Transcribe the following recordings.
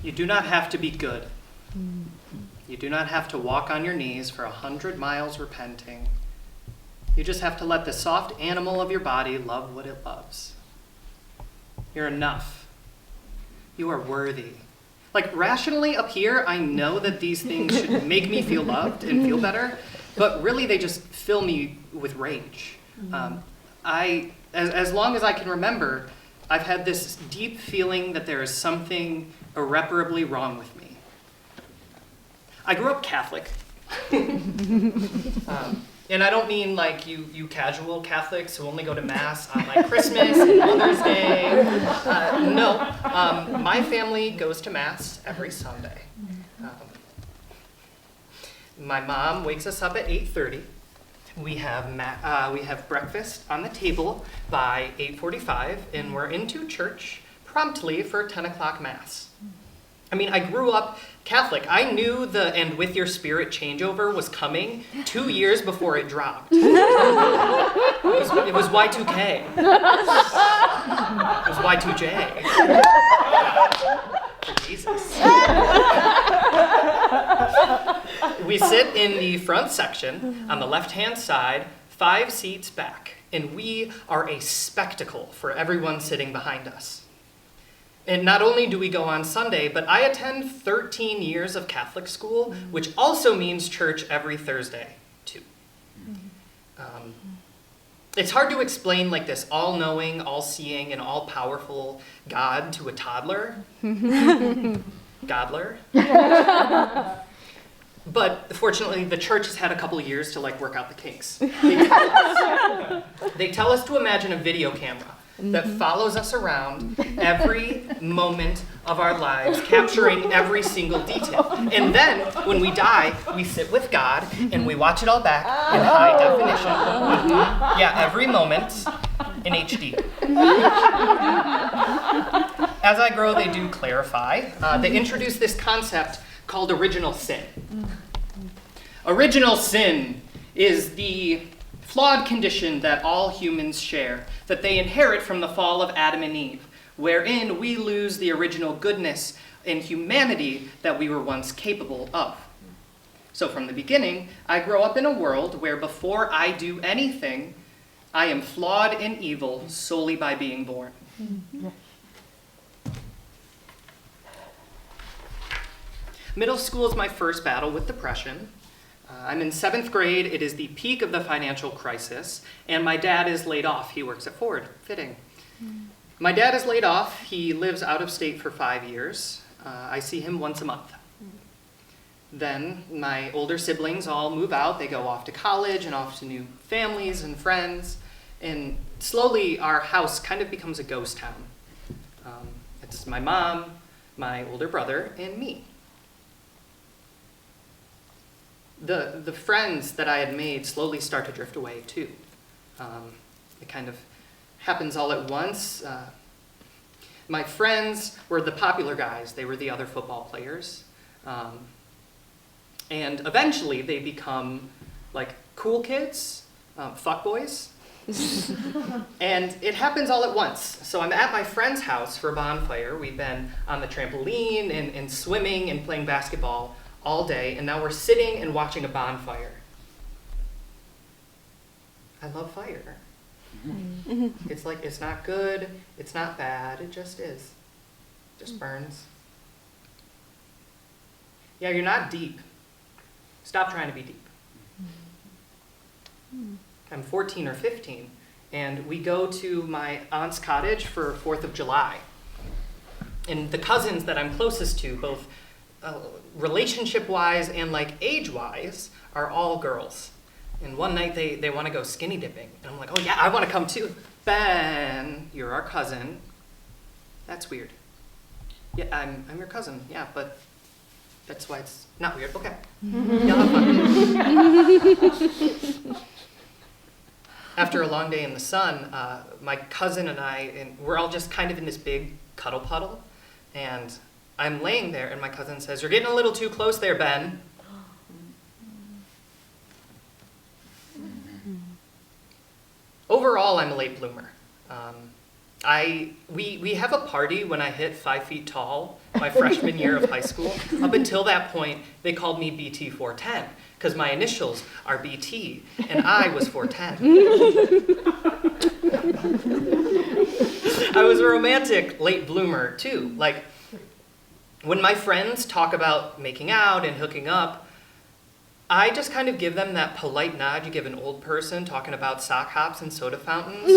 You do not have to be good. You do not have to walk on your knees for 100 miles repenting. You just have to let the soft animal of your body love what it loves. You're enough. You are worthy. Like, rationally up here, I know that these things should make me feel loved and feel better, but really they just fill me with rage. As long as I can remember, I've had this deep feeling that there is something irreparably wrong with me. I grew up Catholic. And I don't mean like you casual Catholics who only go to Mass on like Christmas and Mother's Day. No, my family goes to Mass every Sunday. My mom wakes us up at 8:30. We have breakfast on the table by 8:45, and we're into church promptly for 10 o'clock Mass. I mean, I grew up Catholic. I knew the "and with your spirit" changeover was coming 2 years before it dropped. It was Y2K. It was Y2J. For Jesus. We sit in the front section on the left-hand side, 5 seats back, and we are a spectacle for everyone sitting behind us. And not only do we go on Sunday, but I attend 13 years of Catholic school, which also means church every Thursday, too. It's hard to explain like this all-knowing, all-seeing, and all-powerful God to a toddler. Godler. But fortunately, the church has had a couple years to like work out the kinks. They tell us to imagine a video camera that follows us around every moment of our lives, capturing every single detail. And then, when we die, we sit with God and we watch it all back in high definition. Yeah, every moment in HD. As I grow, they do clarify. They introduce this concept called original sin. Original sin is the flawed condition that all humans share, that they inherit from the fall of Adam and Eve, wherein we lose the original goodness and humanity that we were once capable of. So from the beginning, I grow up in a world where before I do anything, I am flawed and evil solely by being born. Middle school is my first battle with depression. I'm in 7th grade. It is the peak of the financial crisis, and my dad is laid off. He works at Ford. Fitting. My dad is laid off. He lives out of state for 5 years. I see him once a month. Then my older siblings all move out. They go off to college and off to new families and friends, and slowly our house kind of becomes a ghost town. It's my mom, my older brother, and me. The friends that I had made slowly start to drift away too. It kind of happens all at once. My friends were the popular guys. They were the other football players. And eventually they become like cool kids, fuckboys. And it happens all at once. So I'm at my friend's house for a bonfire. We've been on the trampoline and swimming and playing basketball all day, and now we're sitting and watching a bonfire. I love fire. It's like, it's not good, it's not bad, it just is. Just burns. Yeah, you're not deep. Stop trying to be deep. I'm 14 or 15, and we go to my aunt's cottage for 4th of July. And the cousins that I'm closest to, both relationship-wise and like age-wise, are all girls. And one night they want to go skinny dipping. And I'm like, oh yeah, I want to come too. Ben, you're our cousin. That's weird. Yeah, I'm your cousin. Yeah, but that's why it's not weird. Okay. Y'all have fun. After a long day in the sun, my cousin and we're all just kind of in this big cuddle puddle. And I'm laying there, and my cousin says, "You're getting a little too close there, Ben." Overall, I'm a late bloomer. We have a party when I hit 5 feet tall, my freshman year of high school. Up until that point, they called me BT 410 because my initials are BT, and I was 410. I was a romantic late bloomer too. Like, when my friends talk about making out and hooking up, I just kind of give them that polite nod you give an old person talking about sock hops and soda fountains.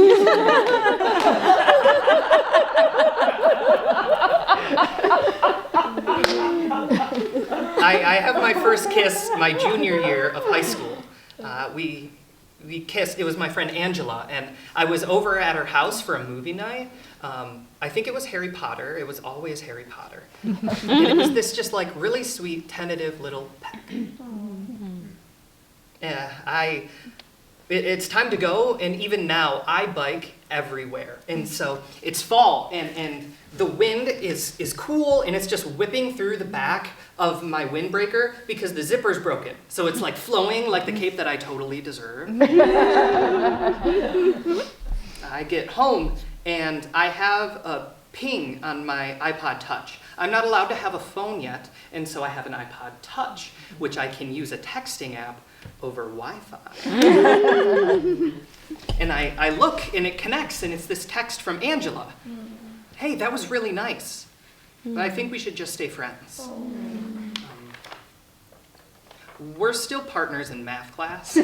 I have my first kiss my junior year of high school. We kissed. It was my friend Angela, and I was over at her house for a movie night. I think it was Harry Potter. It was always Harry Potter. And it was this just like really sweet, tentative little peck. Yeah, it's time to go, and even now I bike everywhere. And so it's fall, and the wind is cool, and it's just whipping through the back of my windbreaker because the zipper's broken. So it's like flowing like the cape that I totally deserve. I get home, and I have a ping on my iPod Touch. I'm not allowed to have a phone yet, and so I have an iPod Touch, which I can use a texting app over Wi-Fi. And I look, and it connects, and it's this text from Angela. Hey, that was really nice, but I think we should just stay friends. We're still partners in math class.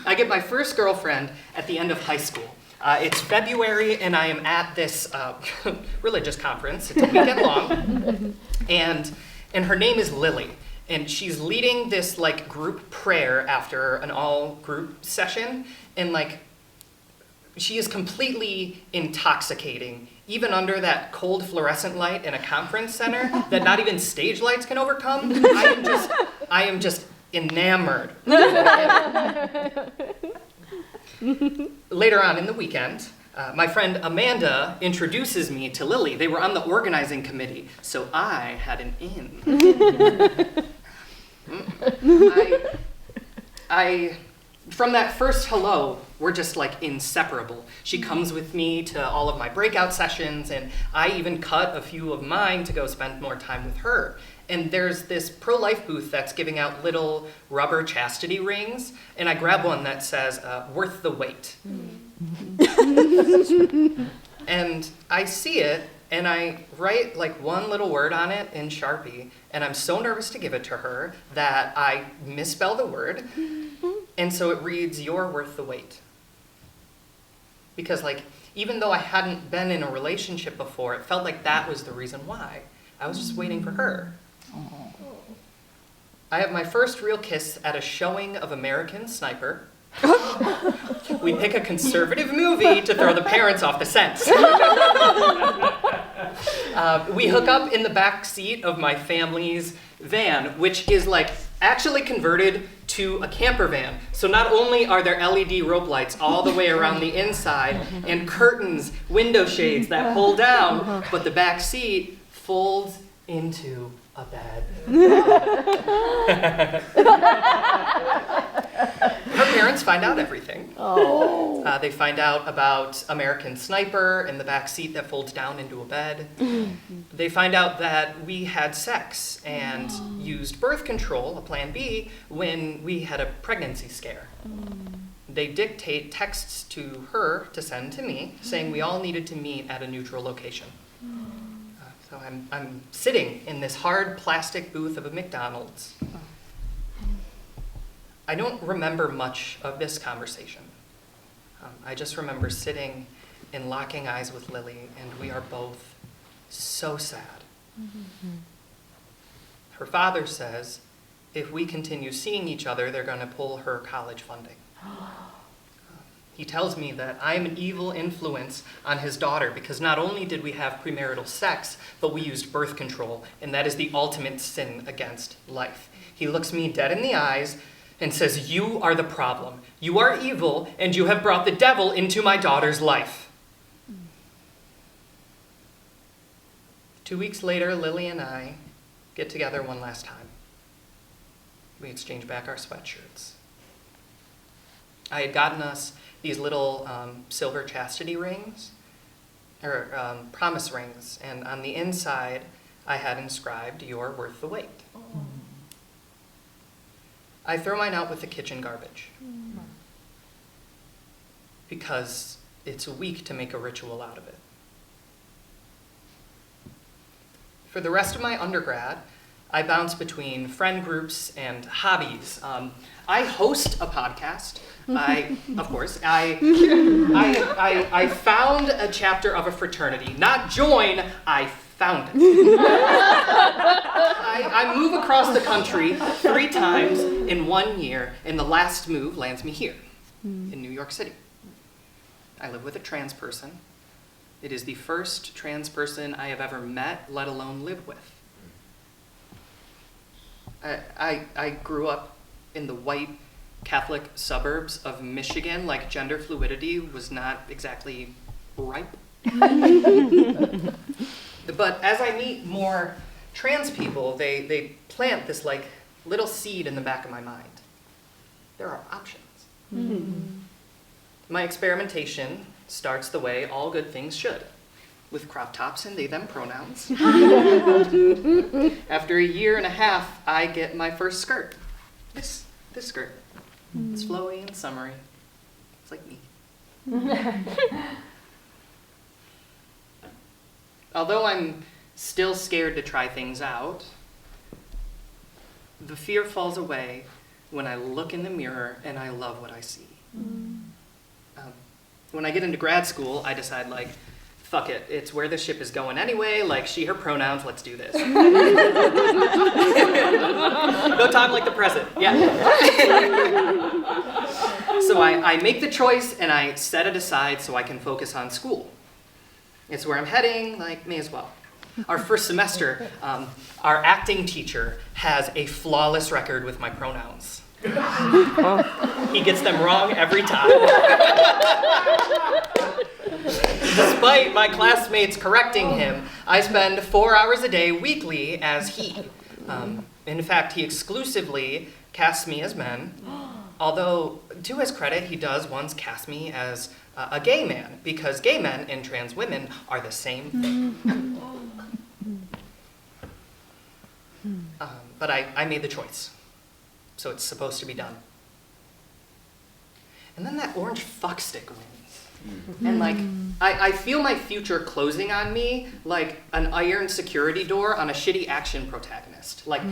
I get my first girlfriend at the end of high school. It's February, and I am at this religious conference. It's a weekend long, and her name is Lily. And she's leading this like group prayer after an all group session, and like she is completely intoxicating, even under that cold fluorescent light in a conference center that not even stage lights can overcome. I am just enamored. Later on in the weekend, my friend Amanda introduces me to Lily. They were on the organizing committee, so I had an in. From that first hello, we're just like inseparable. She comes with me to all of my breakout sessions, and I even cut a few of mine to go spend more time with her. And there's this pro-life booth that's giving out little rubber chastity rings, and I grab one that says, worth the wait. And I see it, and I write like one little word on it in Sharpie, and I'm so nervous to give it to her that I misspell the word, and so it reads, "You're worth the wait." Because like, even though I hadn't been in a relationship before, it felt like that was the reason why. I was just waiting for her. I have my first real kiss at a showing of American Sniper. We pick a conservative movie to throw the parents off the scent. We hook up in the back seat of my family's van, which is like actually converted to a camper van. So not only are there LED rope lights all the way around the inside and curtains, window shades that pull down, but the back seat folds into a bed. Her parents find out everything. They find out about American Sniper and the back seat that folds down into a bed. They find out that we had sex and used birth control, a plan B, when we had a pregnancy scare. They dictate texts to her to send to me, saying we all needed to meet at a neutral location. So I'm sitting in this hard plastic booth of a McDonald's. I don't remember much of this conversation. I just remember sitting and locking eyes with Lily, and we are both so sad. Her father says if we continue seeing each other, they're going to pull her college funding. He tells me that I'm an evil influence on his daughter because not only did we have premarital sex, but we used birth control, and that is the ultimate sin against life. He looks me dead in the eyes and says, "You are the problem. You are evil, and you have brought the devil into my daughter's life." 2 weeks later, Lily and I get together one last time. We exchange back our sweatshirts. I had gotten us these little silver chastity rings, or promise rings, and on the inside I had inscribed, "You're worth the wait." I throw mine out with the kitchen garbage because it's weak to make a ritual out of it. For the rest of my undergrad, I bounce between friend groups and hobbies. I host a podcast. I found a chapter of a fraternity. Not join, I found it. I move across the country 3 times in 1 year, and the last move lands me here, in New York City. I live with a trans person. It is the first trans person I have ever met, let alone live with. I grew up in the white Catholic suburbs of Michigan, like gender fluidity was not exactly ripe. But as I meet more trans people, they plant this like little seed in the back of my mind. There are options. My experimentation starts the way all good things should, with crop tops and they, them pronouns. After a year and a half, I get my first skirt. This skirt. It's flowy and summery. It's like me. Although I'm still scared to try things out, the fear falls away when I look in the mirror and I love what I see. When I get into grad school, I decide, like, fuck it, it's where the ship is going anyway, like, she, her pronouns, let's do this. Go talk like the president, yeah. So I make the choice and I set it aside so I can focus on school. It's where I'm heading, like, may as well. Our first semester, our acting teacher has a flawless record with my pronouns. He gets them wrong every time. Despite my classmates correcting him, I spend 4 hours a day weekly as he. In fact, he exclusively casts me as men, although to his credit, he does once cast me as a gay man, because gay men and trans women are the same thing. But I made the choice, so it's supposed to be done. And then that orange fuckstick wins. And like, I feel my future closing on me like an iron security door on a shitty action protagonist. Like,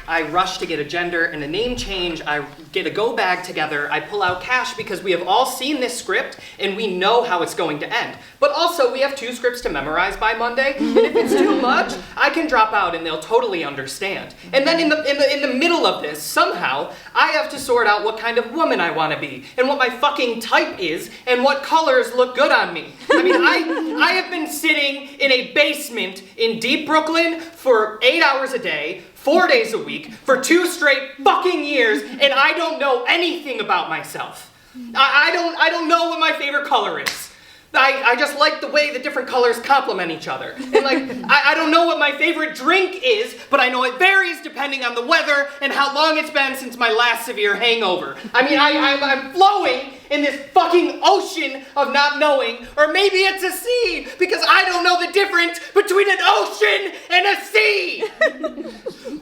I rush to get a gender and a name change, I get a go bag together, I pull out cash because we have all seen this script and we know how it's going to end. But also, we have 2 scripts to memorize by Monday, and if it's too much, I can drop out and they'll totally understand. And then in the middle of this, somehow, I have to sort out what kind of woman I want to be, and what my fucking type is, and what colors look good on me. I mean, I have been sitting in a basement in deep Brooklyn for 8 hours a day, 4 days a week, for 2 straight fucking years, and I don't know anything about myself. I don't know what my favorite color is. I just like the way the different colors complement each other. And like, I don't know what my favorite drink is, but I know it varies depending on the weather and how long it's been since my last severe hangover. I mean, I'm flowing in this fucking ocean of not knowing, or maybe it's a sea, because I don't know the difference between an ocean and a sea.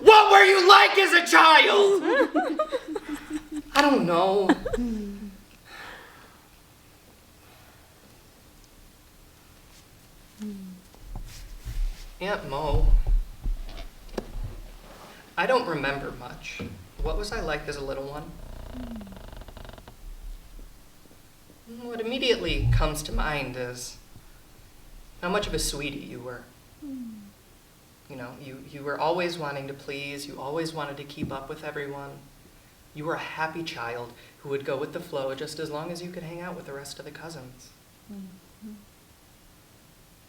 What were you like as a child? I don't know. Aunt Mo, I don't remember much. What was I like as a little one? What immediately comes to mind is how much of a sweetie you were. You know, you were always wanting to please, you always wanted to keep up with everyone. You were a happy child who would go with the flow just as long as you could hang out with the rest of the cousins.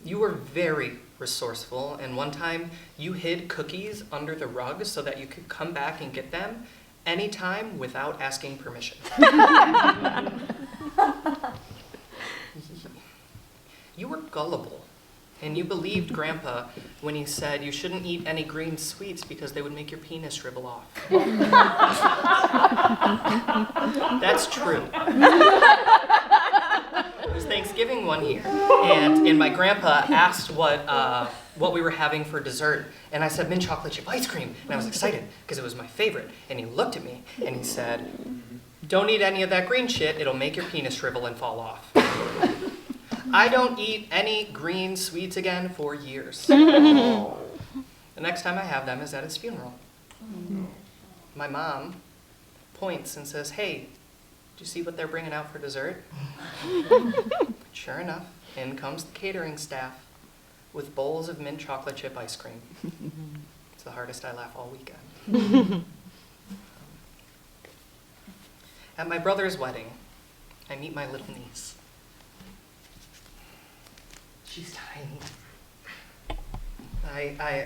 You were very resourceful, and one time you hid cookies under the rug so that you could come back and get them anytime without asking permission. You were gullible, And you believed Grandpa when he said you shouldn't eat any green sweets because they would make your penis shrivel off. That's true. It was Thanksgiving one year, and my grandpa asked what we were having for dessert, and I said mint chocolate chip ice cream, and I was excited because it was my favorite. And he looked at me and he said, "Don't eat any of that green shit, it'll make your penis shrivel and fall off." I don't eat any green sweets again for years. The next time I have them is at his funeral. My mom points and says, "Hey, do you see what they're bringing out for dessert?" Sure enough, in comes the catering staff with bowls of mint chocolate chip ice cream. It's the hardest I laugh all weekend. At my brother's wedding, I meet my little niece. She's tiny.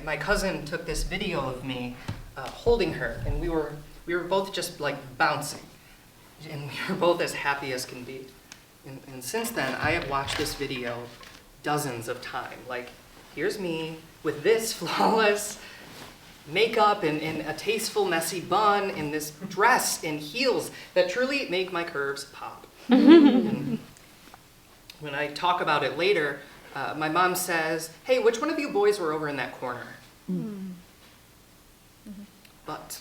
My cousin took this video of me holding her, and we were both just like bouncing, and we were both as happy as can be. And since then, I have watched this video dozens of times. Like, here's me with this flawless makeup and a tasteful, messy bun, in this dress and heels that truly make my curves pop. And when I talk about it later, my mom says, "Hey, which one of you boys were over in that corner?" But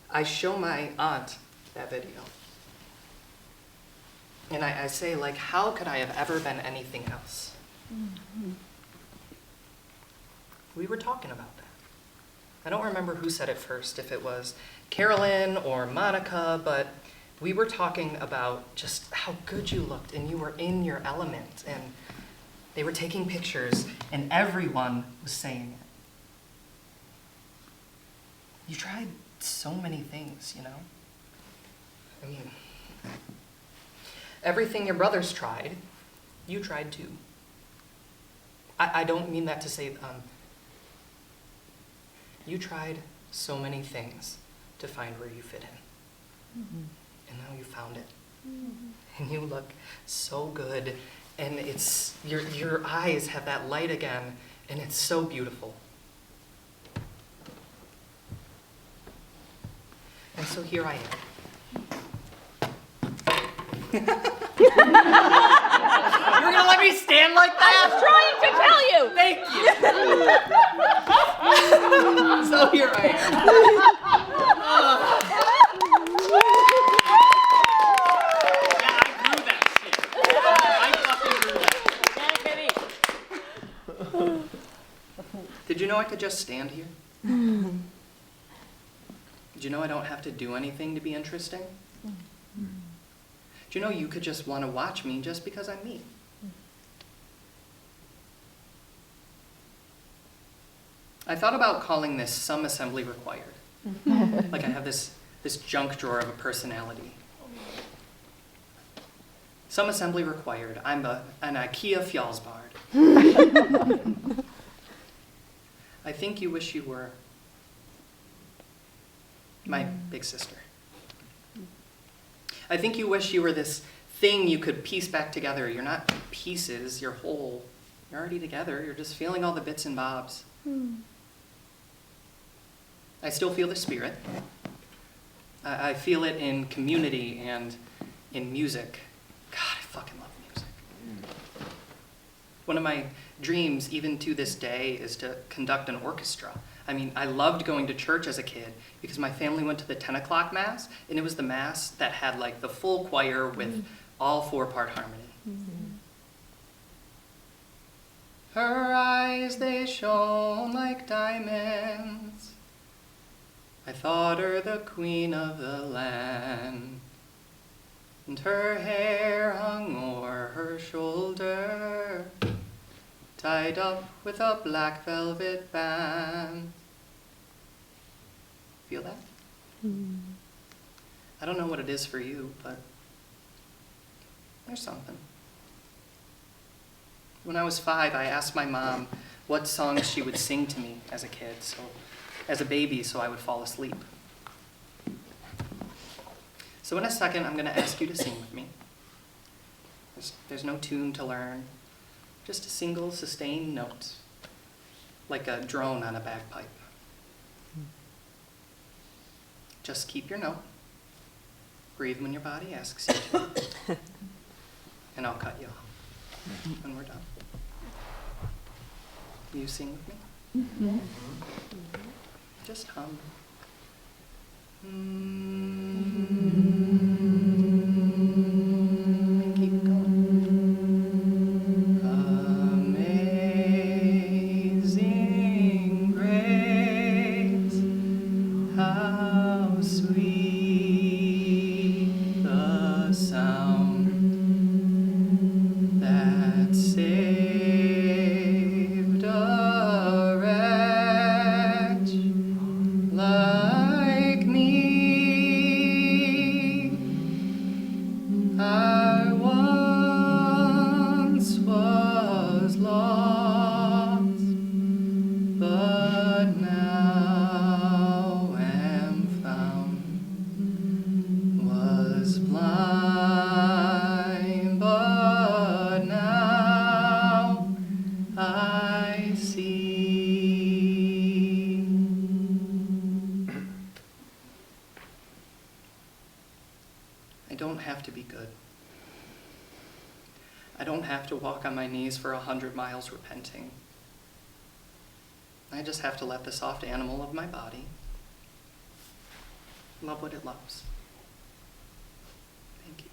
I show my aunt that video. And I say, like, how could I have ever been anything else? We were talking about that. I don't remember who said it first, if it was Carolyn or Monica, but we were talking about just how good you looked and you were in your element. And they were taking pictures and everyone was saying it. You tried so many things, you know? I mean, everything your brothers tried, you tried too. I don't mean that to say, you tried so many things to find where you fit in. And now you found it. And you look so good, and it's, your eyes have that light again, and it's so beautiful. And so here I am. You're gonna let me stand like that? I was trying to tell you! Thank you! So here I am. Yeah, I grew that shit. I fucking grew that. Did you know I could just stand here? Did you know I don't have to do anything to be interesting? Do you know you could just want to watch me just because I'm me? I thought about calling this Some Assembly Required. Like I have this junk drawer of a personality. Some Assembly Required. I'm an IKEA Fjallsbard. I think you wish you were my big sister. I think you wish you were this thing you could piece back together. You're not pieces, you're whole. You're already together, you're just feeling all the bits and bobs. I still feel the spirit. I feel it in community and in music. God, I fucking love music. One of my dreams, even to this day, is to conduct an orchestra. I mean, I loved going to church as a kid because my family went to the 10 o'clock mass, and it was the mass that had like the full choir with all 4-part harmony. Her eyes, they shone like diamonds. I thought her the queen of the land. And her hair hung o'er her shoulder, tied up with a black velvet band. Feel that? I don't know what it is for you, but there's something. When I was 5, I asked my mom what songs she would sing to me as a kid, as a baby, so I would fall asleep. So in a second, I'm going to ask you to sing with me. There's no tune to learn. Just a single sustained note, like a drone on a bagpipe. Just keep your note. Breathe when your body asks you to. And I'll cut you off when we're done. You sing with me? Mm-hmm. Just hum. And keep going. Amazing grace, how sweet the sound that saved a wretch like me. I once was lost, but now am found. Was blind, but now I see. I don't have to be good. I don't have to walk on my knees for 100 miles repenting. I just have to let the soft animal of my body love what it loves. Thank you.